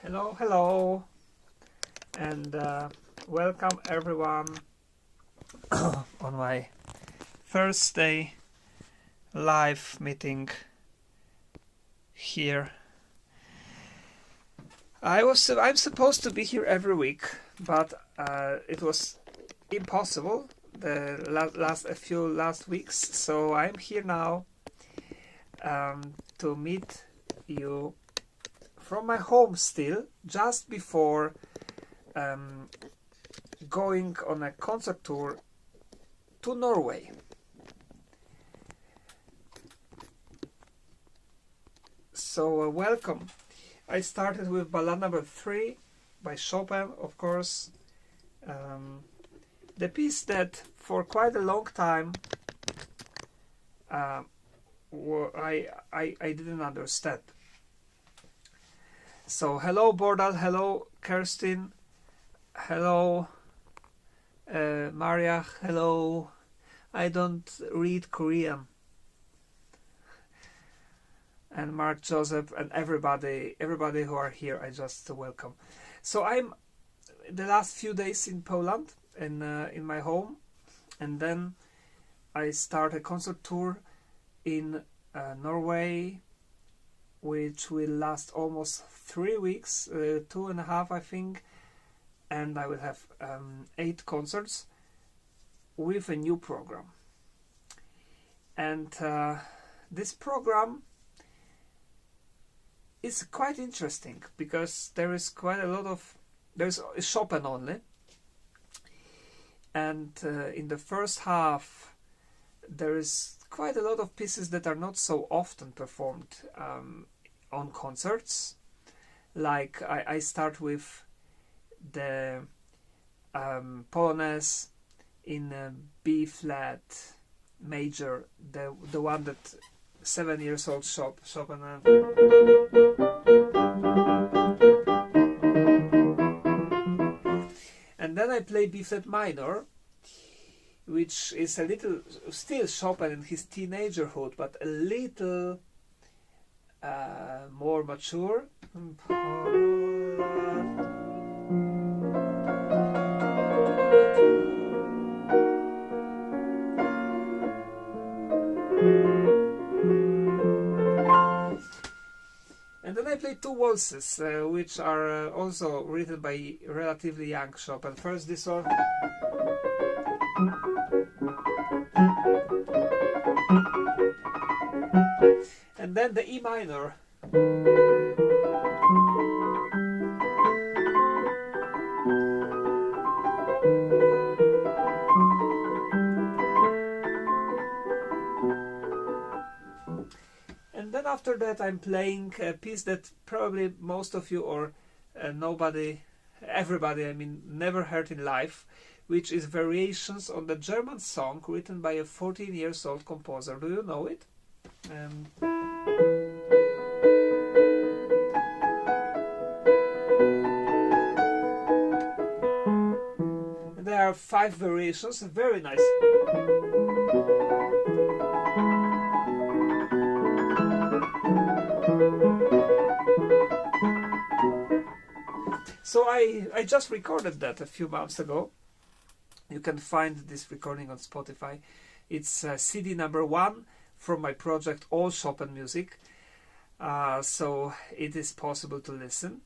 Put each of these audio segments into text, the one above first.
Hello, hello, and welcome everyone on my Thursday live meeting here. I'm supposed to be here every week, but it was impossible the last weeks. So I'm here now to meet you from my home still, just before going on a concert tour to Norway. So welcome. I started with Ballad number 3 by Chopin, of course. The piece that for quite a long time I didn't understand. So hello Bordal, hello Kerstin, hello Maria, hello. I don't read Korean. And Mark, Joseph, and everybody who are here, I just welcome. So I'm the last few days in Poland, in my home, and then I start a concert tour in Norway, which will last almost 3 weeks, 2.5 I think, and I will have 8 concerts with a new program. And this program is quite interesting because there is quite a lot of, there's Chopin only, and in the first half there is quite a lot of pieces that are not so often performed on concerts. Like I start with the Polonaise in B flat major, the one that 7 years old Chopin. And then I play B flat minor, which is a little still Chopin in his teenagerhood, but a little more mature. And then I play 2 waltzes, which are also written by relatively young Chopin. First this one. And then the E minor. And then after that I'm playing a piece that probably most of you or everybody, I mean, never heard in life, which is variations on the German song written by a 14 years old composer. Do you know it? There are 5 variations, very nice. So I just recorded that a few months ago. You can find this recording on Spotify. It's CD number 1 from my project All Chopin Music. So it is possible to listen.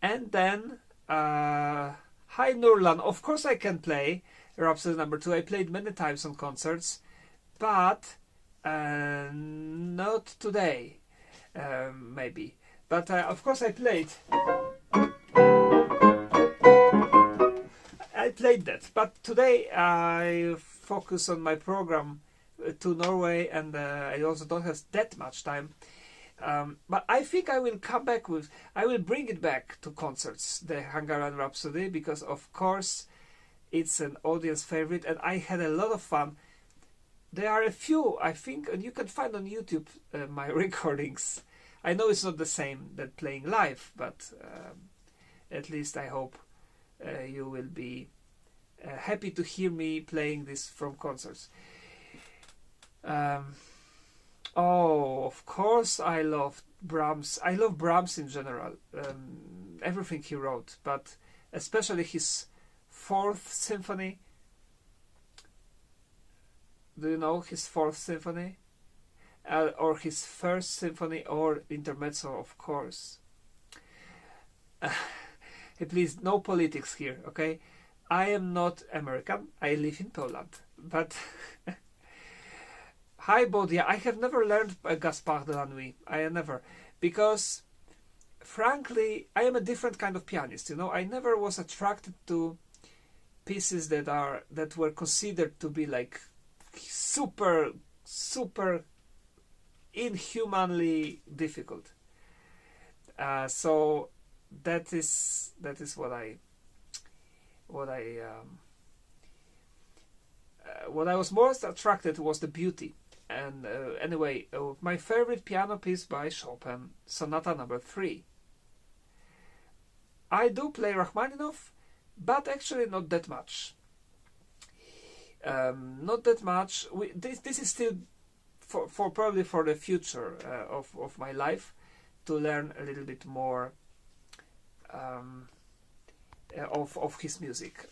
And then Hi Nurlan, of course I can play Rhapsody number 2. I played many times on concerts, but not today, maybe. But of course I played that. But today I focus on my program to Norway, and I also don't have that much time. But I think I will come back I will bring it back to concerts, the Hungarian Rhapsody, because of course it's an audience favorite and I had a lot of fun. There are a few, I think, and you can find on YouTube my recordings. I know it's not the same that playing live, but at least I hope you will be happy to hear me playing this from concerts. Oh, of course I love Brahms. I love Brahms in general. Everything he wrote, but especially his Fourth Symphony. Do you know his Fourth Symphony? Or his First Symphony, or Intermezzo, of course. Hey, please, no politics here, okay? I am not American. I live in Poland. But hi, Bodia. I have never learned Gaspard de la Nuit. I never. Because, frankly, I am a different kind of pianist, you know? I never was attracted to pieces that were considered to be like super inhumanly difficult. So that is what I was most attracted to was the beauty. And anyway, my favorite piano piece by Chopin, Sonata Number 3. I do play Rachmaninoff, but actually not that much. Not that much. This is still for probably for the future of my life, to learn a little bit more of his music.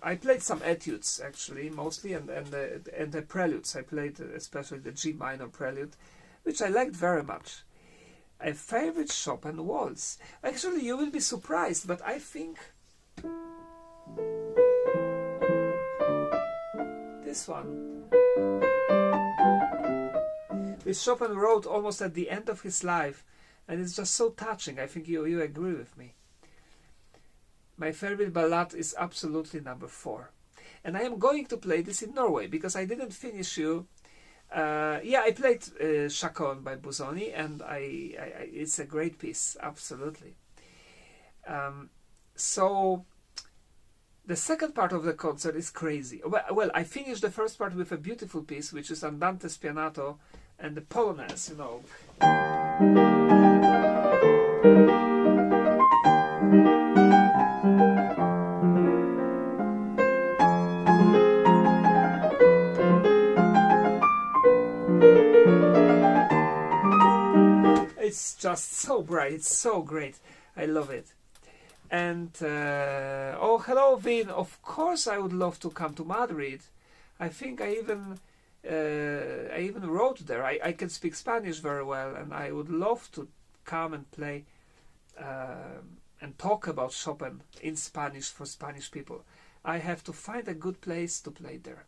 I played some etudes actually, mostly, and the preludes. I played especially the G minor prelude, which I liked very much. A favorite Chopin waltz. Actually, you will be surprised, but I think this one, which Chopin wrote almost at the end of his life, and it's just so touching. I think you agree with me. My favorite ballad is absolutely number 4. And I am going to play this in Norway, because I didn't finish you. I played Chaconne by Busoni, and it's a great piece, absolutely. So the second part of the concert is crazy. Well, I finished the first part with a beautiful piece, which is Andante Spianato and the Polonaise, you know. It's just so bright, it's so great. I love it. And oh, hello, Vin. Of course, I would love to come to Madrid. I think I even wrote there. I can speak Spanish very well, and I would love to come and play and talk about Chopin in Spanish for Spanish people. I have to find a good place to play there.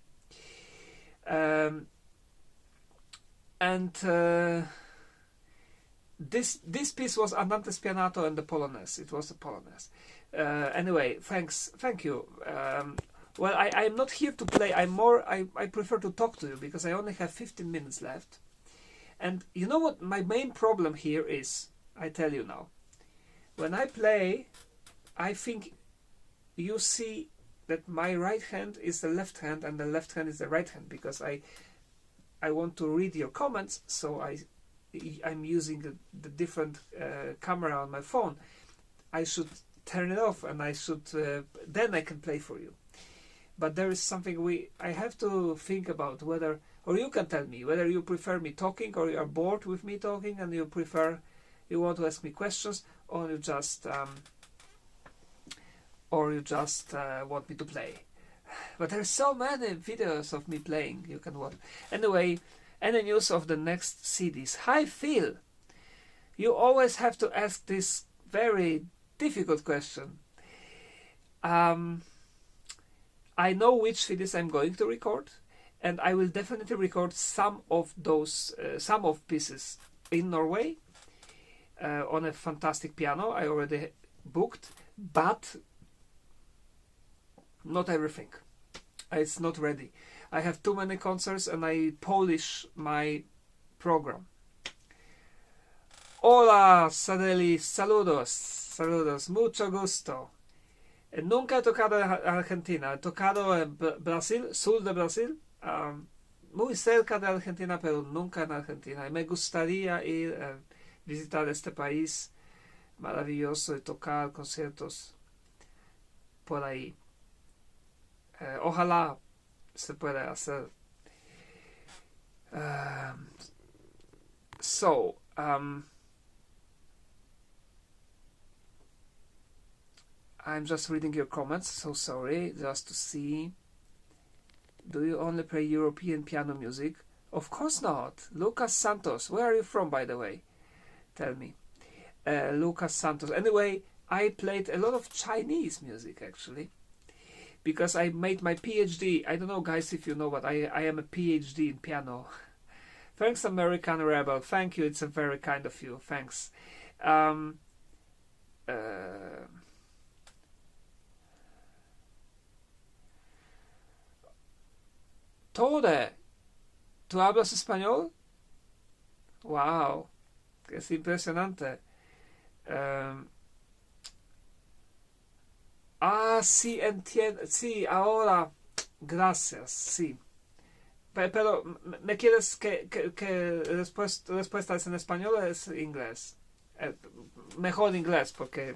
This piece was Andante Spianato and the Polonaise. It was the Polonaise. Anyway, thank you. Well, I'm not here to play. I prefer to talk to you, because I only have 15 minutes left. And you know what my main problem here is? I tell you now. When I play, I think you see that my right hand is the left hand and the left hand is the right hand, because I want to read your comments, so I'm using the different camera on my phone. I should turn it off, and I should then I can play for you. But there is something I have to think about, whether, or you can tell me whether you prefer me talking, or you are bored with me talking and you want to ask me questions, or you just want me to play. But there's so many videos of me playing you can watch. Anyway, any news of the next CDs? Hi, Phil. You always have to ask this very difficult question. I know which CDs I'm going to record, and I will definitely record some of those, some of pieces in Norway on a fantastic piano I already booked, but not everything. It's not ready. I have too many concerts, and I polish my program. Hola, Sadeli, saludos, mucho gusto. Nunca he tocado en Argentina, he tocado en Brasil, sur de Brasil, muy cerca de Argentina, pero nunca en Argentina. Y me gustaría ir a visitar este país maravilloso y tocar conciertos por ahí. Ojalá se pueda hacer. So, I'm just reading your comments, so sorry, just to see. Do you only play European piano music? Of course not. Lucas Santos, where are you from, by the way? Tell me. Lucas Santos. Anyway, I played a lot of Chinese music, actually, because I made my PhD. I don't know, guys, if you know, but I am a PhD in piano. Thanks, American Rebel. Thank you. It's a very kind of you. Thanks. Tode, ¿tú hablas español? Wow, es impresionante. Sí, entiendo. Sí, ahora. Gracias, sí. Pero, ¿me quieres que respuesta es en español o es inglés? Mejor inglés, porque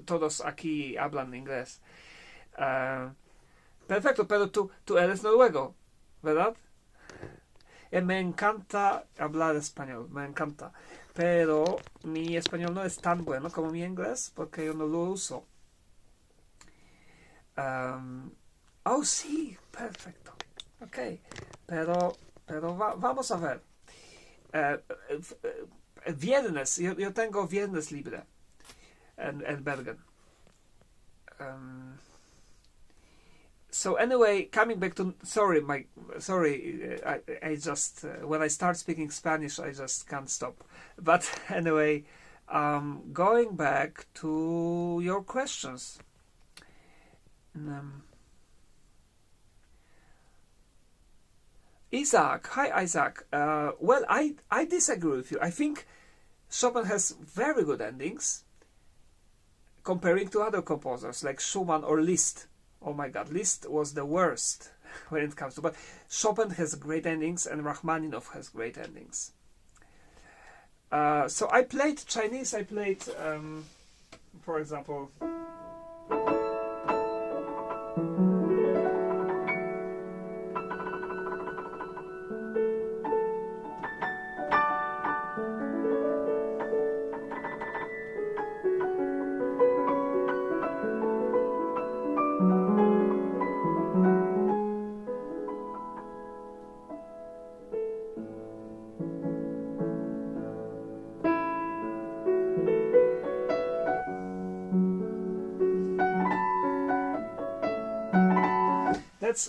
todos aquí hablan inglés. Perfecto, pero tú eres noruego, ¿verdad? Me encanta hablar español, me encanta. Pero mi español no es tan bueno como mi inglés, porque yo no lo uso. Oh, sí, perfecto. Ok, pero vamos a ver. Viernes, yo tengo viernes libre en Bergen. So anyway, coming back to I just when I start speaking Spanish, I just can't stop. But anyway, going back to your questions. Isaac, hi Isaac. Well, I disagree with you. I think Chopin has very good endings comparing to other composers like Schumann or Liszt. Oh my God, Liszt was the worst when it comes to, but Chopin has great endings and Rachmaninoff has great endings. So I played Chinese. I played, for example.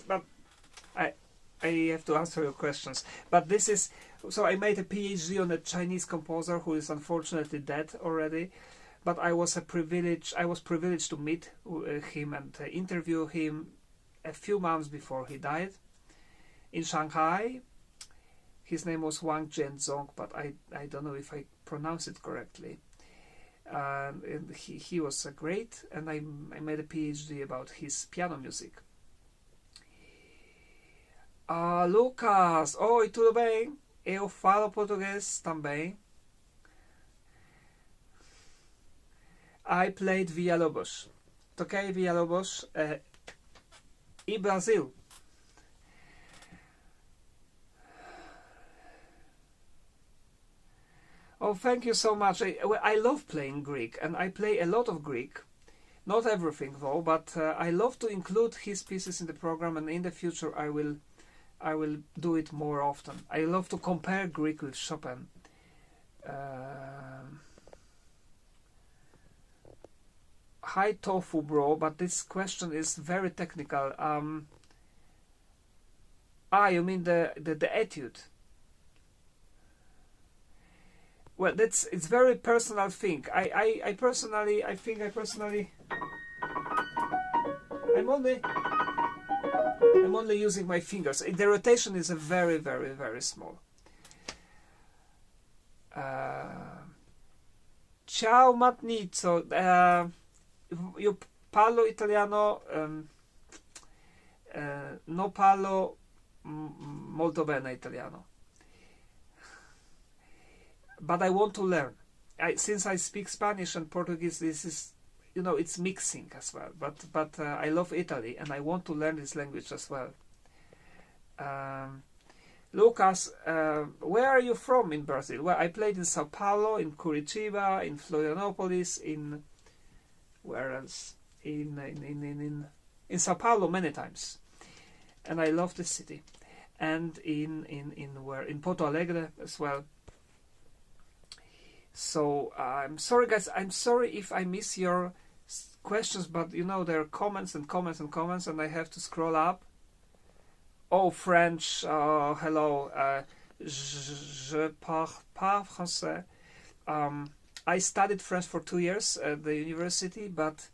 But I have to answer your questions. But this is so I made a PhD on a Chinese composer who is unfortunately dead already. But I was privileged to meet him and interview him a few months before he died in Shanghai. His name was Wang Jianzong, but I don't know if I pronounce it correctly. And he was great, and I made a PhD about his piano music. Lucas, oi, tudo bem? Eu falo português também. I played Villalobos. Toquei Villalobos e Brazil. Oh, thank you so much. I love playing Greek, and I play a lot of Greek. Not everything though, but I love to include his pieces in the program, and in the future I will do it more often. I love to compare Greek with Chopin. Hi Tofu bro, but this question is very technical. You mean the etude? Well, it's very personal thing. I'm only using my fingers. The rotation is a very, very, very small. Ciao Matnizzo. Io parlo italiano, non parlo molto bene italiano. But I want to learn. Since I speak Spanish and Portuguese, this is, it's mixing as well. But I love Italy and I want to learn this language as well. Lucas, where are you from in Brazil? Well, I played in Sao Paulo, in Curitiba, in Florianopolis, in where else? In Sao Paulo many times, and I love the city, and in Porto Alegre as well. So I'm sorry, guys. I'm sorry if I miss your questions, but you know there are comments and comments and comments, and I have to scroll up. Oh, French. Hello. Je parle pas français. I studied French for 2 years at the university, but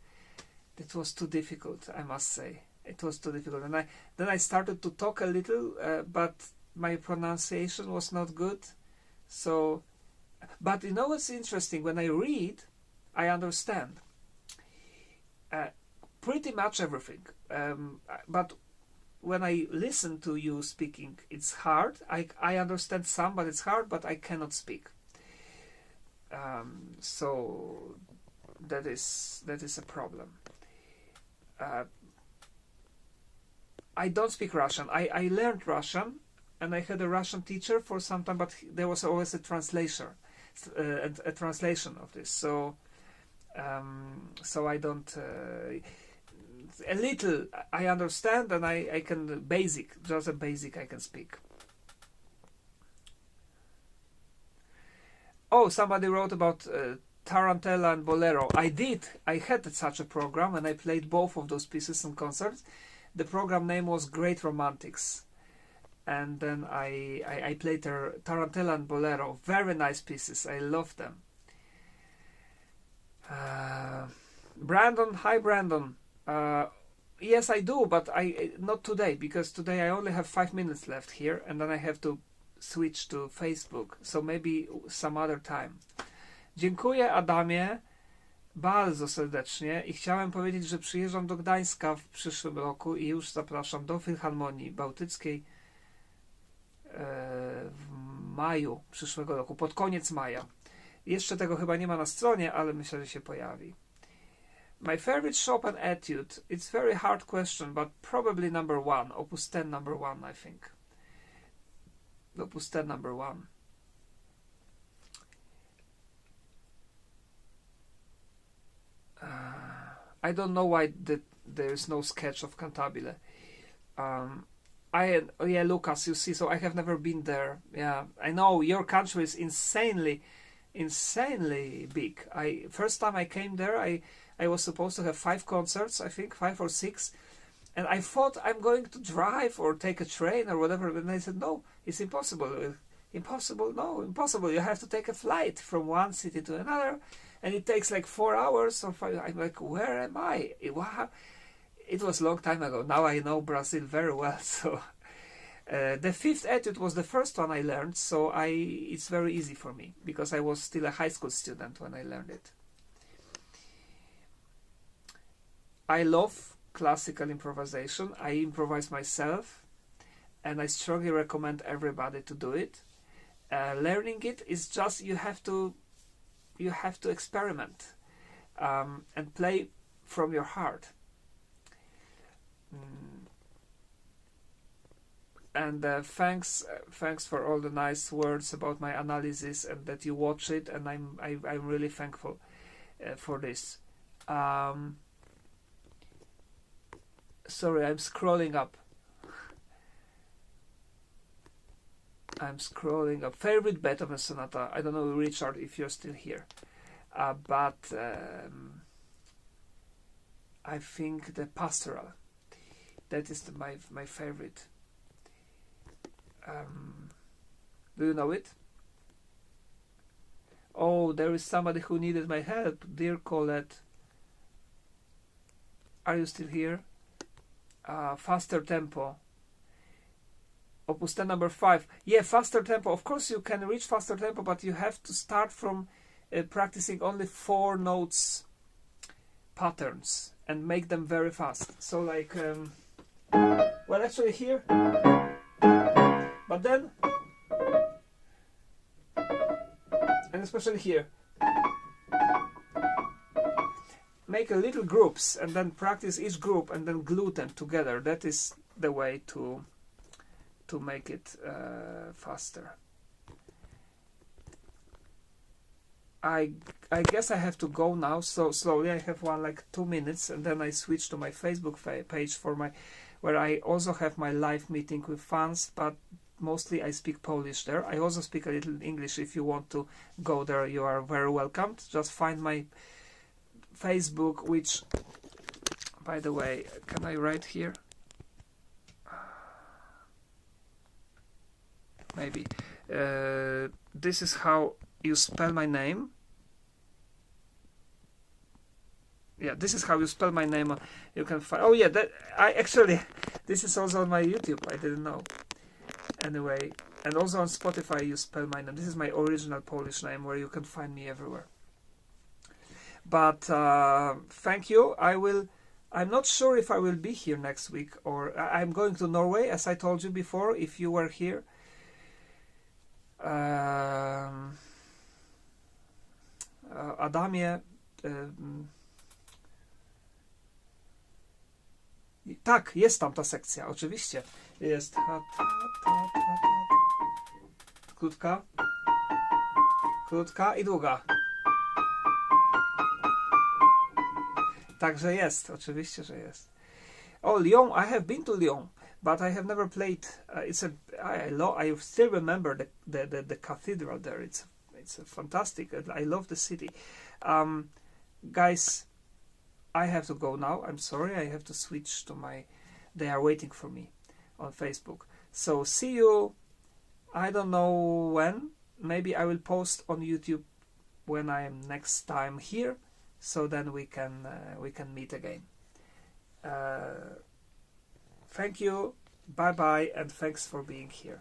it was too difficult, I must say. It was too difficult. And then I started to talk a little, but my pronunciation was not good. So, but you know what's interesting? When I read, I understand pretty much everything. But when I listen to you speaking, it's hard. I understand some, but it's hard, but I cannot speak. So that is a problem. I don't speak Russian. I learned Russian, and I had a Russian teacher for some time, but there was always a translator, a translation of this. So I don't. A little I understand, and I can just a basic I can speak. Oh, somebody wrote about Tarantella and Bolero. I had such a program, and I played both of those pieces in concerts. The program name was Great Romantics, and then I played Tarantella and Bolero. Very nice pieces. I love them. Brandon, hi Brandon. Yes, I do, but not today, because today I only have 5 minutes left here, and then I have to switch to Facebook, so maybe some other time. Dziękuję, Adamie, bardzo serdecznie, i chciałem powiedzieć, że przyjeżdżam do Gdańska w przyszłym roku i już zapraszam do Filharmonii Bałtyckiej w maju przyszłego roku, pod koniec maja. Jeszcze tego chyba nie ma na stronie, ale myślę, że się pojawi. My favorite Chopin etude. It's a very hard question, but probably number 1, Opus 10 number 1, I think. Opus 10 number 1. I don't know why there is no sketch of Cantabile. Yeah, Lucas, you see, so I have never been there. Yeah, I know your country is insanely big. First time I came there, I was supposed to have 5 concerts, I think 5 or 6, and I thought I'm going to drive or take a train or whatever, and they said no, it's impossible. Impossible. You have to take a flight from one city to another, and it takes like 4 hours or 5. I'm like, where am I? It was a long time ago. Now I know Brazil very well. So the 5th etude was the first one I learned, so it's very easy for me because I was still a high school student when I learned it. I love classical improvisation. I improvise myself, and I strongly recommend everybody to do it. Learning it is just you have to experiment and play from your heart. And thanks for all the nice words about my analysis and that you watch it, and I'm really thankful for this. Sorry, I'm scrolling up. Favorite Beethoven sonata. I don't know, Richard, if you're still here, but I think the Pastoral. That is my favorite. Do you know it? Oh, there is somebody who needed my help. Dear Colette, are you still here? Faster tempo. Opus 10 number 5. Yeah, faster tempo. Of course you can reach faster tempo, but you have to start from practicing only 4 notes patterns and make them very fast. So like, well, actually here, but then, and especially here, make a little groups and then practice each group and then glue them together. That is the way to to make it faster. I guess I have to go now, so slowly. I have like 2 minutes, and then I switch to my Facebook page where I also have my live meeting with fans, but mostly I speak Polish there. I also speak a little English. If you want to go there, you are very welcome. Just find my Facebook, which, by the way, can I write here? Maybe. This is how you spell my name. Yeah, this is how you spell my name. You can find. Oh yeah, this is also on my YouTube. I didn't know. Anyway, and also on Spotify you spell my name. This is my original Polish name, where you can find me everywhere. But thank you. I'm not sure if I will be here next week, or I'm going to Norway, as I told you before. If you were here. Adamie, tak, jest tam ta sekcja, oczywiście. Jest. Krótka i długa. Także jest, oczywiście, że jest. Oh, Lyon, I have been to Lyon, but I have never played. I still remember the cathedral there. It's a fantastic. I love the city. Guys, I have to go now. I'm sorry. I have to switch to they are waiting for me on Facebook. So see you. I don't know when. Maybe I will post on YouTube when I am next time here. So then we can meet again. Thank you. Bye bye, and thanks for being here.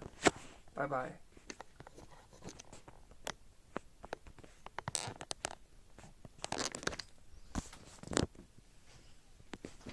Bye bye.